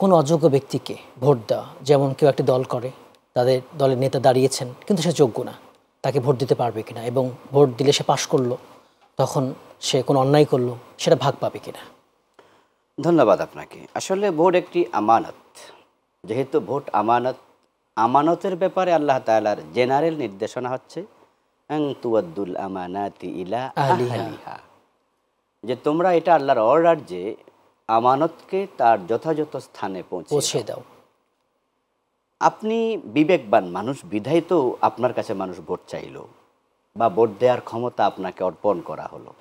কোনো অযোগ্য ব্যক্তিকে ভোট দেওয়া, যেমন কেউ একটি দল করে, তাদের দলের নেতা দাঁড়িয়েছেন কিন্তু সে যোগ্য না, তাকে ভোট দিতে পারবে কিনা, এবং ভোট দিলে সে পাশ করলো, তখন সে কোনো অন্যায় করলো, সেটা ভাগ পাবে কিনা? ধন্যবাদ আপনাকে। আসলে ভোট একটি আমানত। যেহেতু ভোট আমানত, আমানতের ব্যাপারে আল্লাহ তাআলার জেনারেল নির্দেশনা হচ্ছে আন তুয়াদ্দুল আমানাতি ইলা আহলিহা, যে তোমরা, এটা আল্লাহর অর্ডার যে আমানতকে তার যথাযথ স্থানে পৌঁছে দাও। আপনি বিবেকবান মানুষ বিধায় তো আপনার কাছে মানুষ ভোট চাইলো বা ভোট দেওয়ার ক্ষমতা আপনাকে অর্পণ করা হলো।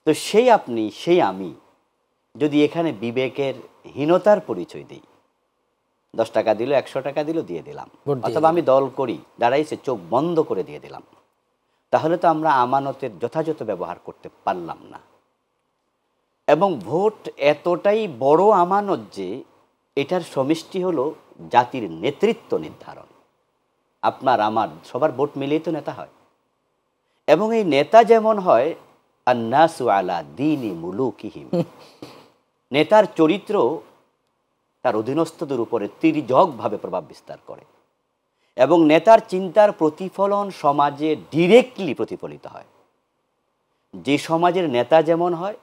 তো সেই আপনি, সেই আমি যদি এখানে বিবেকের হীনতার পরিচয় দিই, 10 টাকা দিল, 100 টাকা দিল, দিয়ে দিলাম, অথবা আমি দল করি, দাঁড়াইছে, চোখ বন্ধ করে দিয়ে দিলাম, তাহলে তো আমরা আমানতের যথাযথ ব্যবহার করতে পারলাম না। এবং ভোট এতটাই বড় আমানত যে এটার সমষ্টি হলো জাতির নেতৃত্ব নির্ধারণ। আপনার আমার সবার ভোট মিলেই তো নেতা হয়, এবং এই নেতা যেমন হয় আন্নাসু আলা দীনি মুলুকিহিম, নেতার চরিত্র তার অধীনস্থদের উপরে তির্যকভাবে প্রভাব বিস্তার করে, এবং নেতার চিন্তার প্রতিফলন সমাজে ডিরেক্টলি প্রতিফলিত হয়। যে সমাজের নেতা যেমন হয়,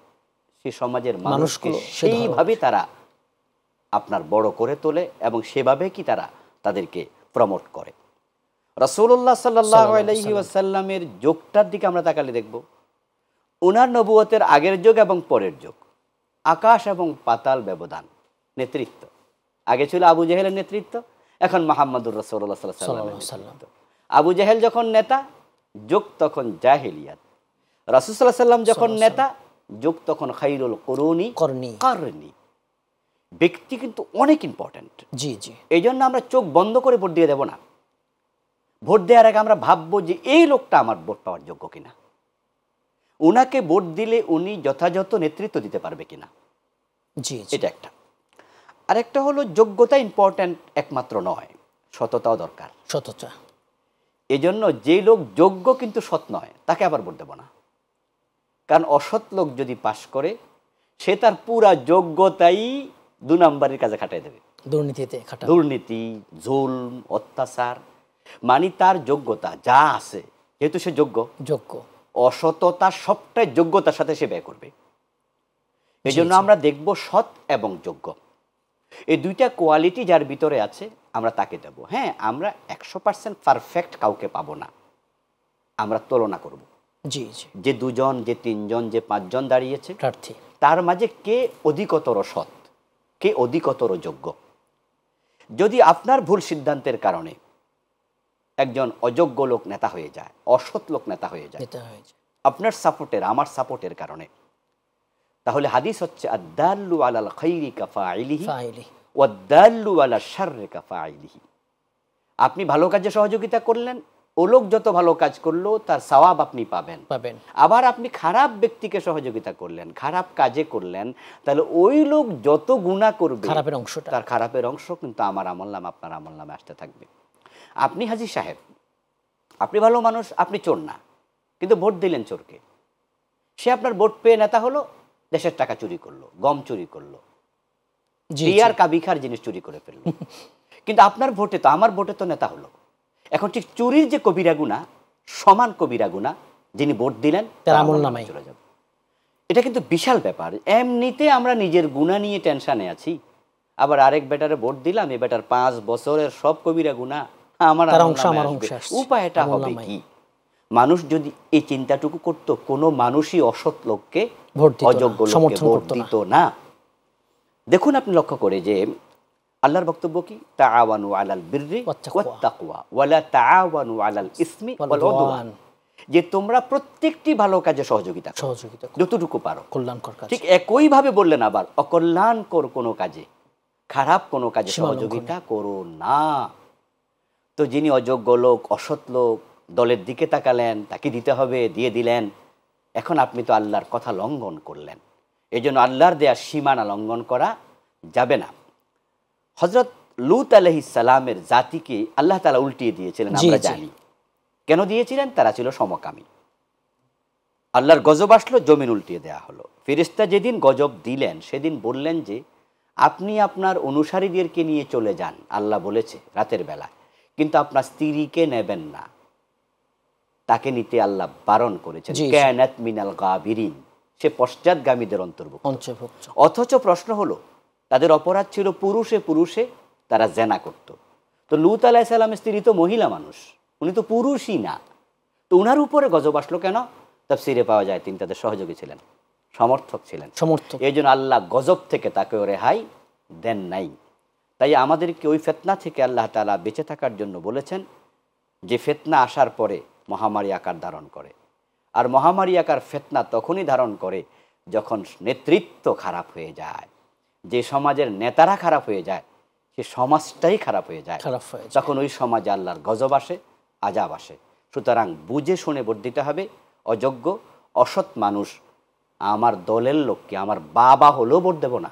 সে সমাজের মানুষকে সেইভাবে তারা আপনার বড় করে তোলে, এবং সেভাবে কি তারা তাদেরকে প্রমোট করে। রাসূলুল্লাহ সাল্লাল্লাহু আলাইহি ওয়াসাল্লামের যুগটার দিকে আমরা তাকালে দেখব, ওনার নবুয়তের আগের যুগ এবং পরের যুগ, আকাশ এবং পাতাল ব্যবধান। নেতৃত্ব আগে ছিল আবু জেহেলের নেতৃত্ব, এখন মুহাম্মদুর রাসূলুল্লাহ সাল্লাল্লাহু আলাইহি ওয়াসাল্লাম। আবু জেহেল যখন নেতা, যুগ তখন জাহেলিয়াত। রাসূল সাল্লাল্লাহু আলাইহি ওয়াসাল্লাম যখন নেতা, যুগ তখন খায়রুল কুরুনি কারনি। ব্যক্তি কিন্তু অনেক ইম্পর্টেন্ট। জি জি, এই জন্য আমরা চোখ বন্ধ করে ভোট দিয়ে দেব না। ভোট দেওয়ার আগে আমরা ভাববো যে এই লোকটা আমার ভোট পাওয়ার যোগ্য কিনা, উনাকে ভোট দিলে উনি যথাযথ নেতৃত্ব দিতে পারবে কিনা। জি, এটা একটা। আরেকটা হলো যোগ্যতা ইম্পর্ট্যান্ট একমাত্র নয়, সততাও দরকার। সততা। এই জন্য যে লোক যোগ্য কিন্তু সৎ নয়, তাকে আবার ভোট দেব না। কারণ অসৎ লোক যদি পাশ করে, সে তার পুরা যোগ্যতাই 2 নম্বরের কাজে খাটাই দেবে। দুর্নীতি, জুলম, অত্যাচার। মানে তার যোগ্যতা যা আছে, যেহেতু সে যোগ্য, অসততা সবটাই যোগ্যতার সাথে সে ব্যয় করবে। এই জন্য আমরা দেখব সৎ এবং যোগ্য, এই দুইটা কোয়ালিটি যার ভিতরে আছে আমরা তাকে দেব। হ্যাঁ, আমরা 100% পারফেক্ট কাউকে পাবো না, আমরা তুলনা করব। জি জি, যে 2 জন, যে 3 জন, যে 5 জন দাঁড়িয়েছে প্রার্থী, তার মাঝে কে অধিকতর সৎ, কে অধিকতর যোগ্য। যদি আপনার ভুল সিদ্ধান্তের কারণে একজন অযোগ্য লোক নেতা হয়ে যায়, অসৎ লোক নেতা হয়ে যায়, আপনার সাপোর্টের, আমার সাপোর্টের কারণে, তাহলে হাদিস হচ্ছে আদ-দাল্লু আলাল খাইরি কাফাইলিহি ওয়াদ-দাল্লু আলা শাররি কাফাইলিহি। আপনি ভালো কাজে সহযোগিতা করলেন, ও লোক যত ভালো কাজ করলো তার সওয়াব আপনি পাবেন। আবার আপনি খারাপ ব্যক্তিকে সহযোগিতা করলেন, খারাপ কাজে করলেন, তাহলে ওই লোক যত গুনাহ করবে, খারাপের অংশটা, তার খারাপের অংশ কিন্তু আমার আমলনামা, আপনার আমলনামে আসতে থাকবে। আপনি হাজী সাহেব, আপনি ভালো মানুষ, আপনি চোর না, কিন্তু ভোট দিলেন চোরকে। সে আপনার ভোট পেয়ে নেতা হলো, দেশের টাকা চুরি করলো, গম চুরি করলো, টিয়ার কাবিখার জিনিস চুরি করে ফেললো, কিন্তু আপনার ভোটে তো, আমার ভোটে তো নেতা হলো। এখন ঠিক চুরির যে কবিরা গুনাহ, সমান কবিরা গুনাহ যিনি ভোট দিলেন তার আমলনামায় চলে যাবে। এটা কিন্তু বিশাল ব্যাপার। এমনিতে আমরা নিজের গুনাহ নিয়ে টেনশনে আছি, আবার আরেক বেটারে ভোট দিলাম, এই বেটার 5 বছরের সব কবিরা গুনাহ আমার আমলনামায় আসবে। উপায়টা হবে কি? মানুষ যদি এই চিন্তাটুকু করত, কোনো মানুষই অসৎ লোককে, অযোগ্য লোককে ভোট দিত না। দেখুন, আপনি লক্ষ্য করে যে আল্লাহর বক্তব্য কি, তাআওয়ানু আলাল বিররি ওয়াত তাকওয়া ওয়ালা তাআওয়ানু আলাল ইসমি ওয়াল উদওয়ান, যে তোমরা প্রত্যেকটি ভালো কাজে সহযোগিতা করো যতটুকু পারো, কল্যাণকর কাজ। ঠিক একই ভাবে বললেন আবার অকল্যাণকর কোনো কাজে, খারাপ কোনো কাজে সহযোগিতা করো না। তো যিনি অযোগ্য লোক, অসৎ লোক, দলের দিকে তাকালেন, তাকে দিতে হবে, দিয়ে দিলেন। এখন আপনি তো আল্লাহর কথা লঙ্ঘন করলেন। এজন্য আল্লাহর দেয়া সীমানা লঙ্ঘন করা যাবে না। হযরত লূত আলাইহিস সালামের জাতিকে আল্লাহ তাআলা উল্টিয়ে দিয়েছিলেন, আমরা জানি কেন দিয়েছিলেন। তারা ছিল সমকামী। আল্লাহর গজব আসলো, জমিন উল্টিয়ে দেয়া হলো। ফেরেশতা যেদিন গজব দিলেন, সেদিন বললেন যে আপনি আপনার অনুসারীদেরকে নিয়ে চলে যান, আল্লাহ বলেছে রাতের বেলা, কিন্তু আপনার স্ত্রীকে নেবেন না, তাকে নিতে আল্লাহ বারণ করেছেন। জি, জি। কানাত মিনাল গাবিরিন, সে পশ্চাৎগামীদের অন্তর্ভুক্ত। অন্তর্ভুক্ত। অথচ প্রশ্ন হলো, তাদের অপরাধ ছিল পুরুষে পুরুষে তারা জেনা করত। তো লূত আলাইহিস সালামের স্ত্রী তো মহিলা মানুষ, উনি তো পুরুষই না, তো উনার উপরে গজব আসলো কেন? তাফসীরে পাওয়া যায় তিনি তাদের সহযোগী ছিলেন, সমর্থক ছিলেন। সমর্থক। এই জন্য আল্লাহ গজব থেকে তাকে রেহাই দেন নাই। তাই আমাদেরকে ওই ফেতনা থেকে আল্লাহ তাআলা বেঁচে থাকার জন্য বলেছেন, যে ফেতনা আসার পরে মহামারী আকার ধারণ করে। আর মহামারী আকার ফেতনা তখনই ধারণ করে যখন নেতৃত্ব খারাপ হয়ে যায়, যে সমাজের নেতারা খারাপ হয়ে যায়, সে সমাজটাই খারাপ হয়ে যায়, খারাপ হয়ে যায়। তখন ওই সমাজে আল্লাহর গজব আসে, আজাব আসে। সুতরাং বুঝে শুনে ভোট দিতে হবে। অযোগ্য অসৎ মানুষ আমার দলের লোককে আমার বাবা হলেও ভোট দেব না।